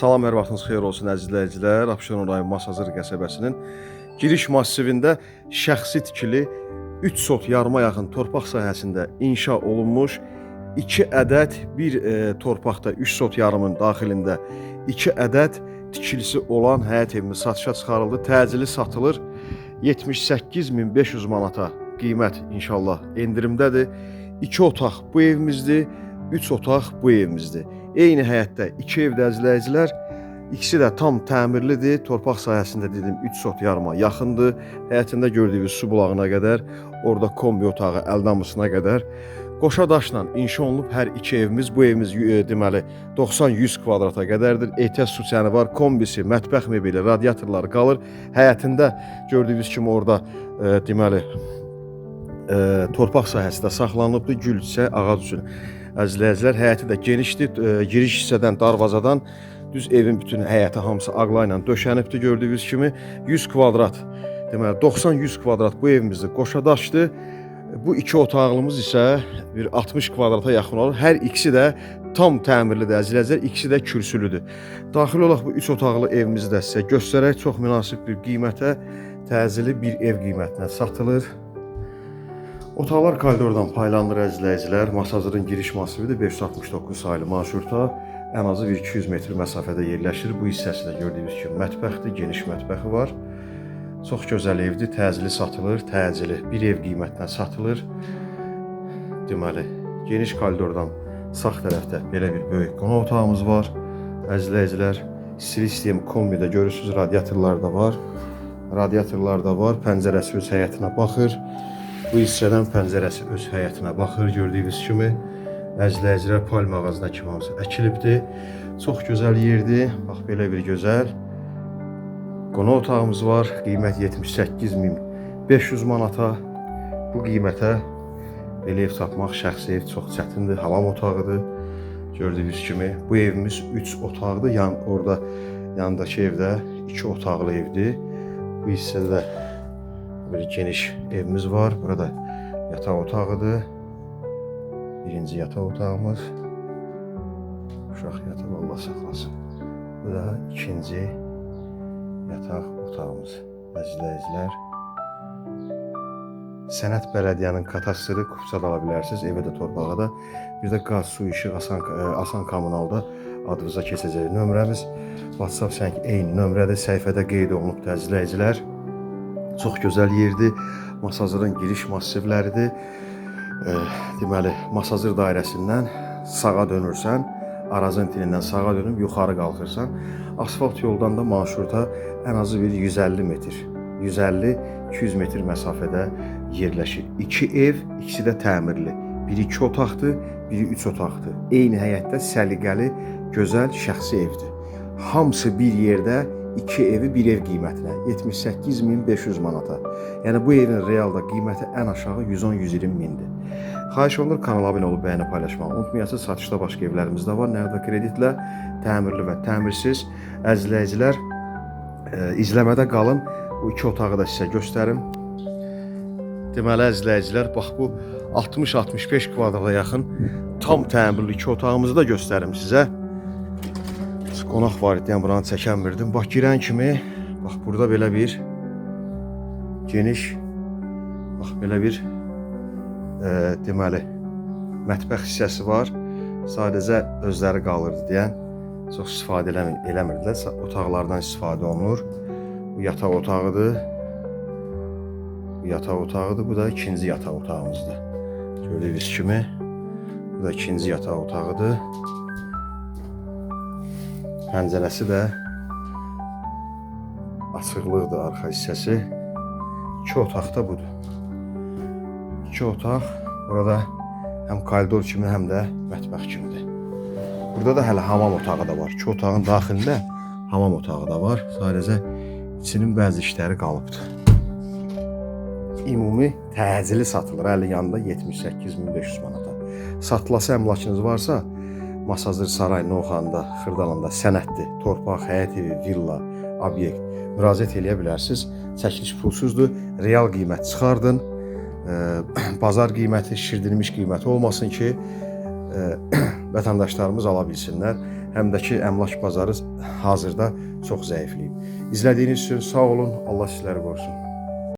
Salam, hər vaxtınız xeyir olsun əziz izləyicilər. Abşeron rayon Masazır qəsəbəsinin giriş massivində şəxsi tikili 3 sot yarıma yaxın torpaq sahəsində inşa olunmuş 2 ədəd bir torpaqda 3 sot yarımın daxilində 2 ədəd tikilisi olan həyət evimiz satışa çıxarıldı. Təcili satılır. 78.500 manata qiymət inşallah endirimdədir. 2 otaq bu evimizdir, 3 otaq bu evimizdir. Eyni həyətdə 2 evdə əzizləyicilər, ikisi də tam təmirlidir. Torpaq sahəsində dedim 3 sot yarıma yaxındır. Həyətində gördüyünüz su bulağına qədər, orada kombi otağı, əldamısına qədər qoşa daşla inşa olunub hər iki evimiz. Bu evimiz deməli 90-100 kvadrata qədərdir. Ehtiyac su çəni var, kombisi, mətbəx mebeli, radiatorlar qalır. Həyətində gördüyünüz kimi orada deməli torpaq sahəsi də saxlanılıbdır. Gül, çiçək, ağac üçün. Əzizləyicilər, həyəti də genişdir. Giriş hissədən, darvazadan düz evin bütün həyəti hamısı ağla ilə döşənibdir. Gördüyünüz kimi 100 kvadrat, deməli 90-100 kvadrat bu evimizdir. Qoşa daşdır. Bu iki otaqlımız isə bir 60 kvadrata yaxın olur. Hər ikisi də tam təmirlidir əzizləyicilər. İkisi də kürsülüdür. Daxil olaq bu 3 otaqlı evimizi də sizə göstərək. Çox münasib bir qiymətə, təcili bir ev qiymətinə satılır. Otaqlar koridordan paylanır əzizləyicilər. Masazırın giriş massividir. 569 sayılı marşruta ən azı bir 200 metr məsafədə yerləşir. Bu hissəsi də gördüyünüz kimi mətbəxdir. Geniş mətbəxi var. Çox gözəl evdir. Təcili satılır. Təcili bir ev qiymətinə satılır. Deməli, geniş koridordan sağ tərəfdə belə bir böyük qonaq otağımız var. Əzizləyicilər, istilik sistemi kombidə görürsünüz. Radiatorlar da var. Radiatorlar da var. Pəncərəsi öz həyətinə baxır. Bu hissədən pəncərəsi öz həyətinə baxır. Gördüyünüz kimi əzizləyicilər, palma ağacına kimi hamısı əkilibdir. Çox gözəl yerdir. Bax, belə bir gözəl qonaq otağımız var. Qiymət 78.500 manata. Bu qiymətə belə ev tapmaq, şəxsi ev çox çətindir. Hamam otağıdır. Gördüyünüz kimi bu evimiz 3 otaqdır. Orada yanındakı evdə 2 otaqlı evdir. Bu hissədə bir geniş evimiz var. Burada yataq otağıdır. Birinci yataq otağımız. Uşaq yatağı Allah saxlasın. Bu da ikinci yataq otağımız. Əzizləyicilər, Sənət Bələdiyyənin katastırı kupçada ala bilərsiniz. Evə də, torpağa da. Bir də qaz, su, işıq, Asan Kommunalda adınıza keçəcək nömrəmiz. WhatsApp səng eyni nömrədir. Səhifədə qeyd olunubdur əzizləyicilər. Çox gözəl yerdir. Masazırın giriş massivləridir. Deməli, Masazır dairəsindən sağa dönürsən, Arazın tinindən sağa dönüb yuxarı qalxırsan, asfalt yoldan da marşruta ən azı bir 150 metr, 150-200 metr məsafədə yerləşir. 2 ev, ikisi də təmirli. Biri 2 otaqdır, biri 3 otaqdır. Eyni həyətdə səliqəli, gözəl, şəxsi evdir. Hamısı bir yerdə 2 evi bir ev qiymətinə 78.500 manata. Yəni bu evin realda qiyməti ən aşağı 110-120 mindir. Xahiş olunur, kanala abunə olub bəyəni paylaşmağı unutmayasınız. Satışda başqa evlərimiz də var. Nəğdə kreditlə, təmirli və təmirsiz. Əzizləyicilər, izləmədə qalın. Bu 2 otağı da sizə göstərim. Deməli, əzizləyicilər, bax bu 60-65 kvadrata yaxın tam təmirli 2 otağımızı da göstərim sizə. Qonaq var idi, yəni buranı çəkənmirdim. Bax, girən kimi, bax, burada belə bir geniş, bax, belə bir deməli, mətbəx hissəsi var. Sadəcə özləri qalırdı deyən, çox istifadə eləmirdilər. Otaqlardan istifadə olunur. Bu yataq otağıdır. Bu yataq otağıdır. Bu da ikinci yataq otağımızdır. Gördüyünüz kimi, bu da ikinci yataq otağıdır. Pəncərəsi də açıqlıqdır, arxa hissəsi. 2 otaq da budur. 2 otaq, burada həm koridor kimi, həm də mətbəx kimidir. Burada da hələ hamam otağı da var. 2 otağın daxilində hamam otağı da var. Sadəcə içinin bəzi işləri qalıbdır. Ümumi təcili satılır. Əli yanında 78.500 manata. Satılası əmlakınız varsa, Masazır, Saray, Novxanında, Xırdalanda sənətli, torpaq, həyət evi, villa, obyekt müraciət eləyə bilərsiniz. Çəkiliş pulsuzdur. Real qiymət çıxardın. Bazar qiyməti, şişirdilmiş qiyməti olmasın ki, vətəndaşlarımız ala bilsinlər. həm də ki, əmlak bazarı hazırda çox zəifləyib. İzlədiyiniz üçün sağ olun. Allah sizləri qorusun.